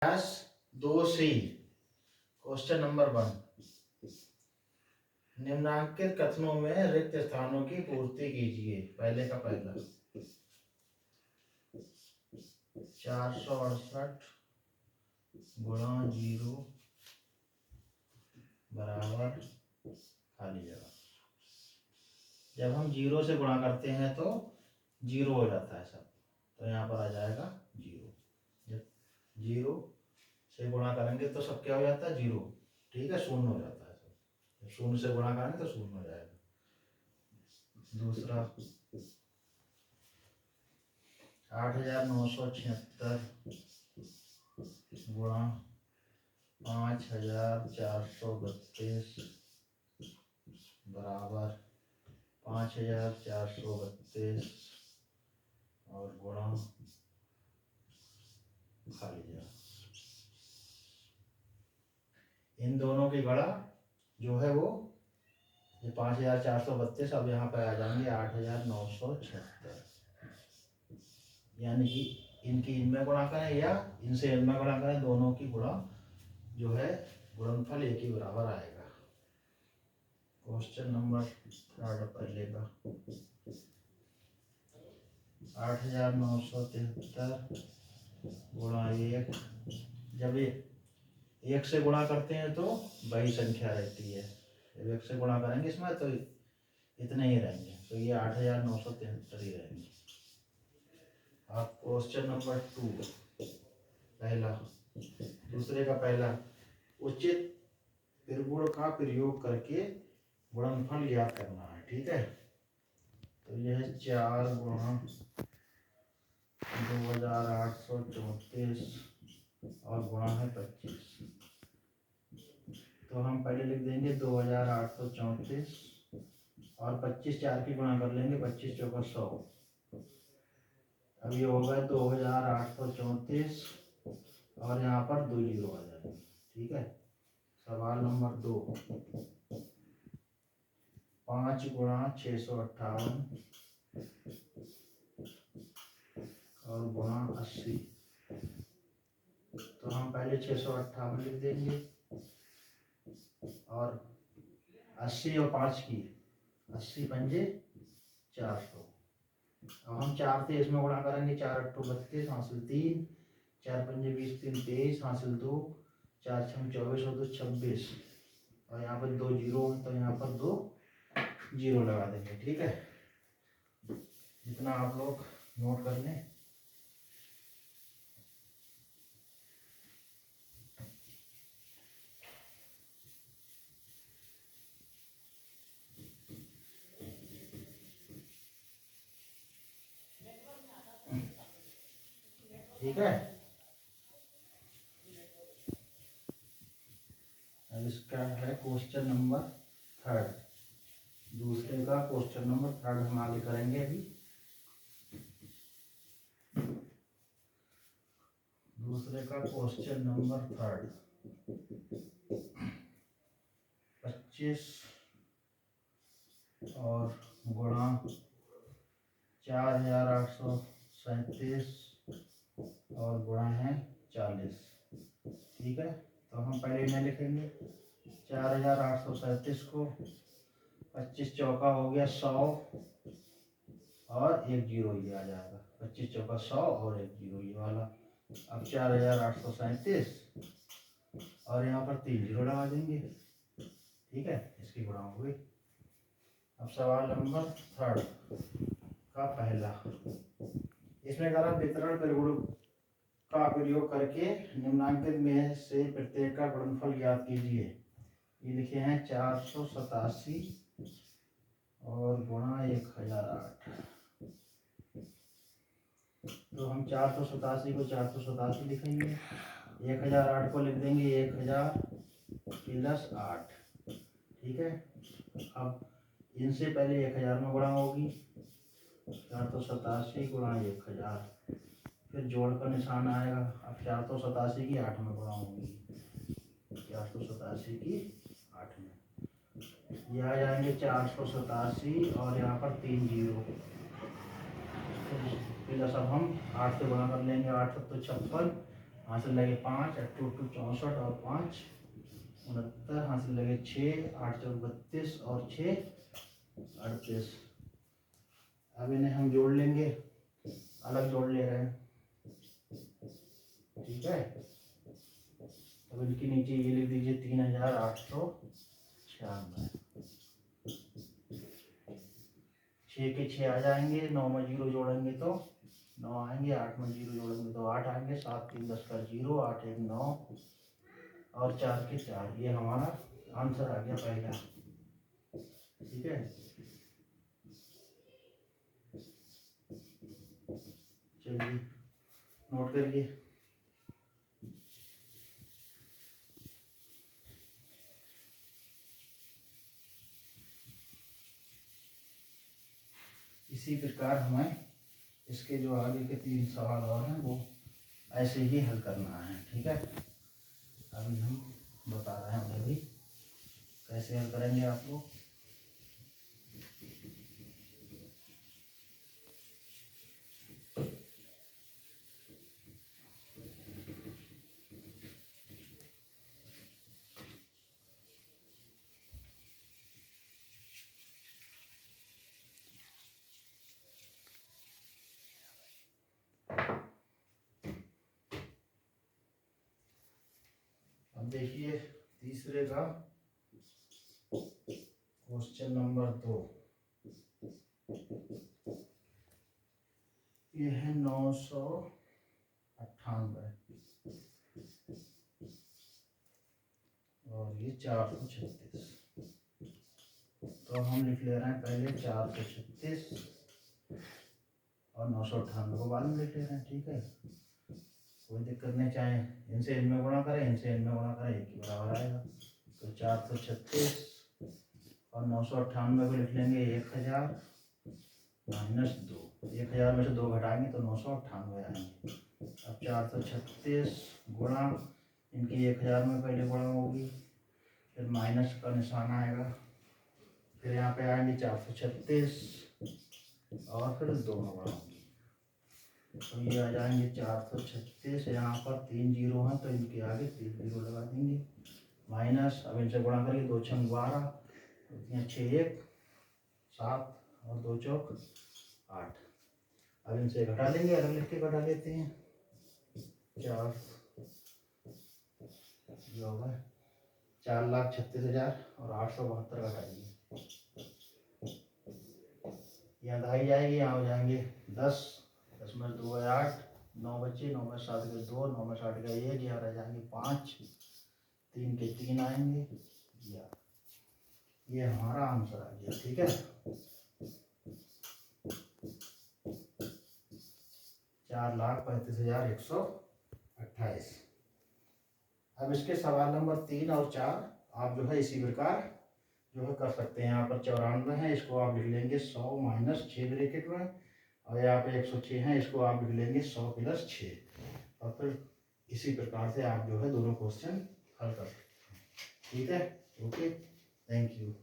प्रयास 2C question number 1। निम्नांकित कथनों में रिक्त स्थानों की पूर्ति कीजिए। पहले का पहला 468 गुणा 0 बराबर खाली जगह। जब हम 0 से गुणा करते हैं तो 0 हो जाता है सब, तो यहाँ पर आ जाएगा 0। जब 0 से गुणा करेंगे तो सब क्या हो जाता है 0, ठीक है, शून्य हो जाता है सब। जब शून्य से गुणा करेंगे तो शून्य हो जाएगा। दूसरा 8976 गुणा 5432 बराबर 5432 और गुणा खाली जगह। इन दोनों की गणा जो है वो ये 5432 अब यहाँ पर आ जाएंगे 8976, यानी कि इनकी इनमें गुणा करें या इनसे इनमें गुणा करें, दोनों की गुणा जो है गुणनफल एक ही बराबर आएगा। क्वेश्चन नंबर 3 पहले का 8973 गुणा 1। जब एक से गुणा करते हैं तो वही संख्या रहती है, जब एक से गुणा करेंगे इसमें तो इतने ही रहेंगे, तो ये 8973 ही रहेंगे। अब क्वेश्चन नंबर 2 पहला दूसरे का पहला उचित त्रिगुण का प्रयोग करके गुणनफल ज्ञात करना है, ठीक है। तो यह 4 गुणा 2834 और गुणा है 25। तो हम पहले लिख देंगे 2834 और 25 4 की गुणा कर लेंगे, 25 चौका 100। अब ये होगा 2834 और यहाँ पर 2 जीरो आ जाएंगे, ठीक है। सवाल नंबर 2 5 गुणा 658 और गुणा 80। तो हम पहले 658 लिख देंगे और 80 और 5 की 80 पंजे 400। अब हम 4 से इसमें गुणा करेंगे, 4 8 32 हासिल 3, 4 पंजे 20 3 23 हासिल 2, 4 6 24 और 2 26 और यहाँ पर 2 जीरो तो यहाँ पर 2 जीरो लगा देंगे, ठीक है। जितना आप लोग नोट कर लें। ठीक है, अब इसका है क्वेश्चन नंबर 3। दूसरे का क्वेश्चन नंबर 3 हम आगे करेंगे अभी। दूसरे का क्वेश्चन नंबर 3 25 और गुणा 4837 और गुणा है 40, ठीक है। तो हम पहले इन्हें लिखेंगे 4837 को 25 चौका हो गया 100 और 1 जीरो ये आ जाएगा, 25 चौका 100 और 1 जीरो ये वाला। अब 4837 और यहाँ पर 3 जीरो लगा देंगे, ठीक है, इसकी गुणा हो गई। अब सवाल नंबर 3 का पहला, इसमें कहा वितरण त्रिगुण का प्रयोग करके निम्नांकित में से प्रत्येक का गुणनफल ज्ञात कीजिए। ये लिखे हैं 487 और गुणा 1008। तो हम 487 को 487 लिखेंगे, 1008 को लिख देंगे 1000 प्लस 8, ठीक है। अब इनसे पहले 1000 में गुणा होगी, 487 गुणा 1000, फिर जोड़ का निशान आएगा। अब 487 की 8 में गुणा होगी, 487 की 8 में ये आ जाएंगे 487 और यहाँ पर 3 जीरो प्लस। अब हम 8 से गुणा कर लेंगे, 8 7 56 हासिल लगे 5, 8 टू 64 और 5 69, हासिल लगे 6, 8 चौक 32 और 6 38। अब इन्हें हम जोड़ लेंगे, अलग जोड़ ले रहे हैं, ठीक है। अब इनके नीचे ये लिख दीजिए 3896। 6 के 6 आ जाएंगे, 9 में 0 जोड़ेंगे तो 9 आएंगे, 8 में 0 जोड़ेंगे तो 8 आएंगे, 7 3 10 का 0, 8 1 9 और 4 के 4। ये हमारा आंसर आ गया पहला, ठीक है। चलिए नोट करिए। इसी प्रकार हमें इसके जो आगे के 3 सवाल और हैं वो ऐसे ही हल करना है, ठीक है। अभी हम बता रहे हैं उन्हें भी कैसे हल करेंगे आप लोग। अब देखिए तीसरे का क्वेश्चन नंबर 2। ये है 998 और ये 436। तो हम लिख ले रहे हैं पहले 436 और 998 को बाद में लिख ले रहे हैं, ठीक है। कोई दिक्कत नहीं, चाहे इनसे इनमें गुणा करें, इनसे इनमें गुणा करें, एक ही बराबर आएगा। तो 436 और 998 को लिख लेंगे 1000 माइनस 2। 1000 में से 2 घटाएंगे तो 998 आएंगे। अब 436 गुणा इनकी 1000 में पहले गुणा होगी, फिर माइनस का निशान आएगा, फिर यहाँ पे आएंगे 436 और फिर 2 में गुणा होगी। तो ये आ जाएंगे 436, यहाँ पर 3 जीरो हैं तो इनके आगे 3 जीरो लगा देंगे, माइनस, अब इनसे गुणा करेंगे 2 छंग 12, 6 1 7 और 2 चौक 8। अब इनसे घटा लेंगे, अलग लिख के घटा लेते हैं। 4 जो होगा 4,36,000 और 872 घटाइए, यहाँ दहाई जाएगी, यहाँ हो जाएंगे 10, 10 में 2 है 8, 9 बच्चे, 9 में 7 के 2, 9 में 60 का 1, यहाँ रह जाएंगे 5, 3 के 3 आएंगे, ये हमारा आंसर आ गया, ठीक है। 4,35,128। अब इसके सवाल नंबर 3 और 4 आप जो है इसी प्रकार जो है कर सकते हैं। यहाँ पर 94 है, इसको आप लिख लेंगे 100 माइनस 6 ब्रैकेट में, और यहाँ पे 106 है, इसको आप लिख लेंगे 100 प्लस 6, और फिर इसी प्रकार से आप जो है दोनों क्वेश्चन हल कर सकते हैं, ठीक है। Okay, thank you.